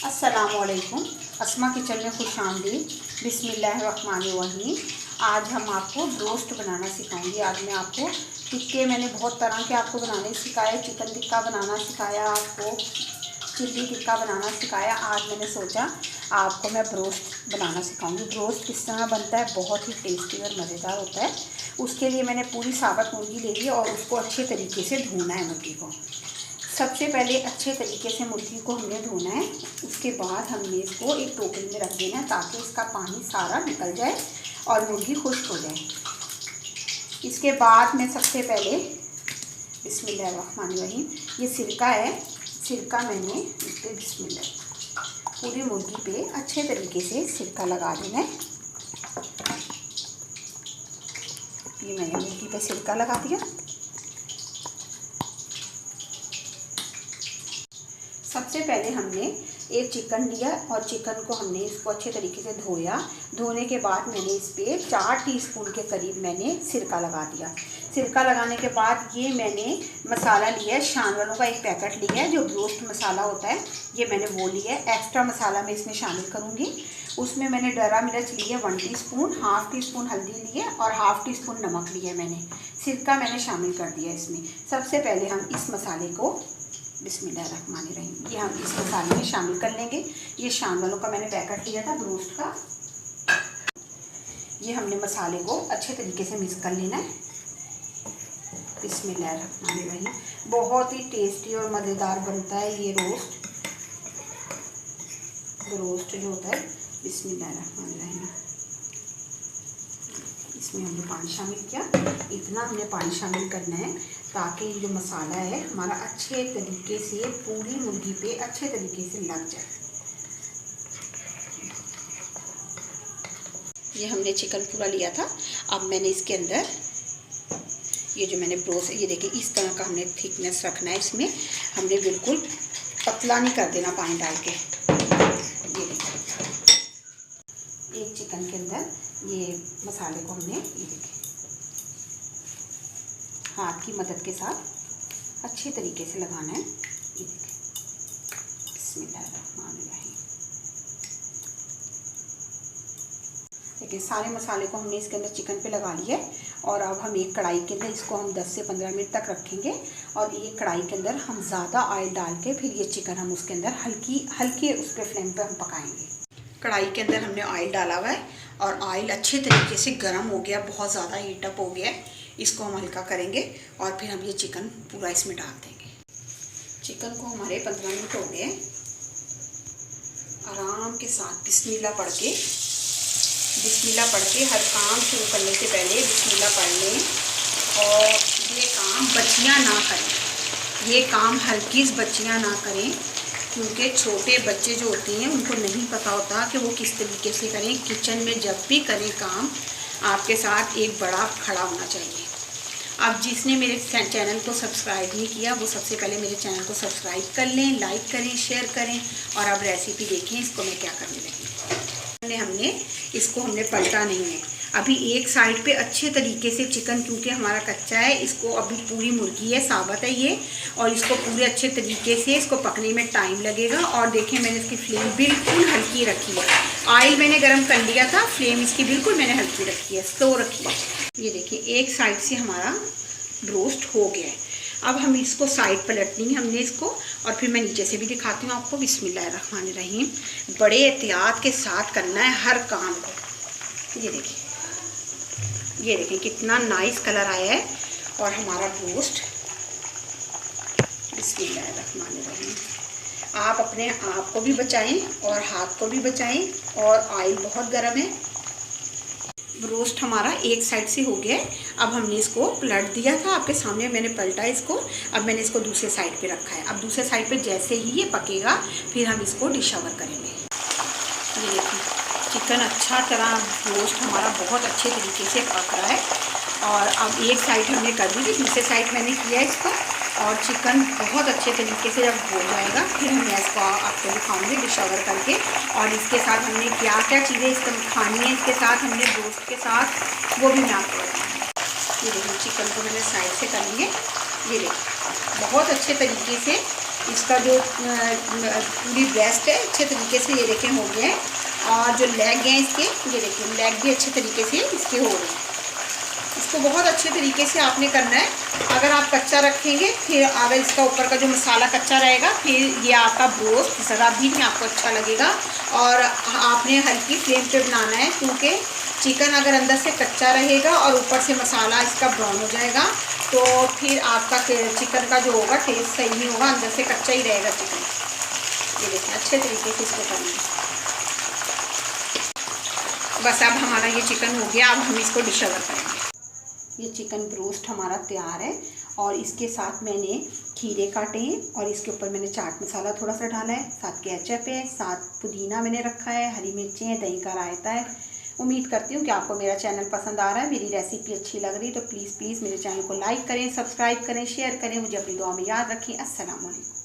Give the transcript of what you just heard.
अस्सलामुअलैकुम। अस्मा किचन में खुशामदीद। बिस्मिल्लाहिर्रहमानिर्रहीम। आज हम आपको ब्रोस्ट बनाना सिखाऊंगी। आज मैं आपको टिक्के, मैंने बहुत तरह के आपको बनाने सिखाए। चिकन टिक्का बनाना सिखाया, आपको चिल्ली टिक्का बनाना सिखाया। आज मैंने सोचा आपको मैं ब्रोस्ट बनाना सिखाऊंगी। ब्रोस्ट किस तरह बनता है, बहुत ही टेस्टी और मज़ेदार होता है। उसके लिए मैंने पूरी साबुत मुर्गी ले ली और उसको अच्छे तरीके से धोना है मुर्गी को। सबसे पहले अच्छे तरीके से मुर्गी को हमने धोना है। उसके बाद हमने इसको एक टोकरी में रख देना है ताकि इसका पानी सारा निकल जाए और मुर्गी खुश्क हो जाए। इसके बाद मैं सबसे पहले बिस्मिल्लाहिर्रहमानिर्रहीम, ये सिरका है, सिरका मैंने इस पर बिस्मिल्लाह पूरी मुर्गी पे अच्छे तरीके से सिरका लगा देना है। ये मैंने मुर्गी पे सिरका लगा दिया। सबसे पहले हमने एक चिकन लिया और चिकन को हमने इसको अच्छे तरीके से धोया। धोने के बाद मैंने इस पर 4 टीस्पून के करीब मैंने सिरका लगा दिया। सिरका लगाने के बाद ये मैंने मसाला लिया है, शान वालों का एक पैकेट लिया है जो ब्रोस्ट मसाला होता है, ये मैंने वो लिया है। एक्स्ट्रा मसाला मैं इसमें शामिल करूँगी। उसमें मैंने डरा मिर्च ली है 1 टीस्पून, हाफ़ टी स्पून हल्दी ली है और हाफ़ टी स्पून नमक लिया है मैंने। सिरका मैंने शामिल कर दिया इसमें। सबसे पहले हम इस मसाले को बिस्मिल्लाहिर्रहमानिर्रहीम, ये हम इस मसाले में शामिल कर लेंगे। ये शान वालों का मैंने पैकेट लिया था ब्रोस्ट का। ये हमने मसाले को अच्छे तरीके से मिक्स कर लेना है। बिस्मिल्लाहिर्रहमानिर्रहीम। बहुत ही टेस्टी और मज़ेदार बनता है ये रोस्ट जो होता है। बिस्मिल्लाहिर्रहमानिर्रहीम। इसमें हमने पानी शामिल किया। इतना हमने पानी शामिल करना है ताकि जो मसाला है हमारा अच्छे तरीके से पूरी मुर्गी पे अच्छे तरीके से लग जाए। ये हमने चिकन पूरा लिया था। अब मैंने इसके अंदर ये जो मैंने ब्रोस्ट, ये देखिए इस तरह का हमने थिकनेस रखना है। इसमें हमने बिल्कुल पतला नहीं कर देना पानी डाल के। ये देखिए एक चिकन के अंदर ये मसाले को हमने ये देखिए हाथ की मदद के साथ अच्छे तरीके से लगाना है। ये देखिए बिस्मिल्लाहिर्रहमानिर्रहीम। देखिए सारे मसाले को हमने इसके अंदर चिकन पे लगा लिया है और अब हम एक कढ़ाई के अंदर इसको हम 10 से 15 मिनट तक रखेंगे। और ये कढ़ाई के अंदर हम ज़्यादा ऑयल डाल के फिर ये चिकन हम उसके अंदर हल्की उस पर फ्लेम पे हम पकाएंगे। कढ़ाई के अंदर हमने ऑयल डाला हुआ है और ऑयल अच्छे तरीके से गर्म हो गया, बहुत ज़्यादा हीटअप हो गया है। इसको हम हल्का करेंगे और फिर हम ये चिकन पूरा इसमें डाल देंगे। चिकन को हमारे 15 मिनट हो गए। आराम के साथ बिस्मिल्लाह पढ़ के हर काम शुरू करने से पहले बिस्मिल्लाह पढ़ लें। और ये काम बच्चियां ना करें, ये काम हरगिज़ बच्चियां ना करें, क्योंकि छोटे बच्चे जो होते हैं उनको नहीं पता होता कि वो किस तरीके से करें। किचन में जब भी करें काम, आपके साथ एक बड़ा खड़ा होना चाहिए। अब जिसने मेरे चैनल को सब्सक्राइब नहीं किया वो सबसे पहले मेरे चैनल को सब्सक्राइब कर लें, लाइक करें, शेयर करें। और अब रेसिपी देखें इसको मैं क्या करने लगी। हमने इसको पलटा नहीं है। अभी एक साइड पे अच्छे तरीके से चिकन, क्योंकि हमारा कच्चा है, इसको अभी पूरी मुर्गी है, साबुत है ये, और इसको पूरे अच्छे तरीके से इसको पकने में टाइम लगेगा। और देखें मैंने इसकी फ्लेम बिल्कुल हल्की रखी है। ऑयल मैंने गरम कर लिया था, फ्लेम इसकी बिल्कुल मैंने हल्की रखी है, स्लो रखी है। ये देखिए एक साइड से हमारा रोस्ट हो गया है। अब हम इसको साइड पलटनी है हमने इसको, और फिर मैं नीचे से भी दिखाती हूँ आपको। बिस्मिल्लाहिर्रहमानिर्रहीम। बड़े एहतियात के साथ करना है हर काम को। ये देखिए कितना नाइस कलर आया है और हमारा रोस्ट। बिस्मिल्लाहिर्रहमानिर्रहीम। आप अपने आप को भी बचाएं और हाथ को भी बचाएं। और ऑयल बहुत गर्म है। रोस्ट हमारा एक साइड से हो गया है। अब हमने इसको पलट दिया था, आपके सामने मैंने पलटा इसको। अब मैंने इसको दूसरे साइड पे रखा है। अब दूसरे साइड पे जैसे ही ये पकेगा फिर हम इसको डिश ओवर करेंगे। ये देखिए चिकन अच्छा तरह रोस्ट हमारा बहुत अच्छे तरीके से पक रहा है। और अब एक साइड हमने कर दी थी, दूसरे साइड मैंने किया इसको। और चिकन बहुत अच्छे तरीके से जब हो जाएगा फिर मैं इसको आपको दिखाऊंगी डिश ओवर करके। और इसके साथ हमने क्या क्या चीज़ें इसको खानी है, इसके साथ हमने रोस्ट के साथ, वो भी मैं आपको बताऊँगी। ये देखिए चिकन को मैंने साइड से कर लिए। ये देखिए बहुत अच्छे तरीके से इसका जो पूरी ब्रेस्ट है अच्छे तरीके से ये देखें हो गया है, और जो लेग हैं इसके, ये देखिए लेग भी अच्छे तरीके से इसके हो रहे हैं। इसको बहुत अच्छे तरीके से आपने करना है। अगर आप कच्चा रखेंगे, फिर अगर इसका ऊपर का जो मसाला कच्चा रहेगा, फिर ये आपका ब्रोस्ट ज़रा भी नहीं आपको अच्छा लगेगा। और आपने हल्की फ्लेम पे बनाना है, क्योंकि चिकन अगर अंदर से कच्चा रहेगा और ऊपर से मसाला इसका ब्राउन हो जाएगा, तो फिर आपका चिकन का जो होगा टेस्ट सही नहीं होगा, अंदर से कच्चा ही रहेगा चिकन। ये देखिए अच्छे तरीके से इसको करना है। बस अब हमारा ये चिकन हो गया। अब हम इसको डिश ओवर करेंगे। ये चिकन ब्रोस्ट हमारा तैयार है, और इसके साथ मैंने खीरे काटे हैं, और इसके ऊपर मैंने चाट मसाला थोड़ा सा डाला है, साथ केचप है, साथ पुदीना मैंने रखा है, हरी मिर्चें हैं, दही का रायता है। उम्मीद करती हूँ कि आपको मेरा चैनल पसंद आ रहा है, मेरी रेसिपी अच्छी लग रही है, तो प्लीज़ मेरे चैनल को लाइक करें, सब्सक्राइब करें, शेयर करें, मुझे अपनी दुआ में याद रखें। अस्सलाम वालेकुम।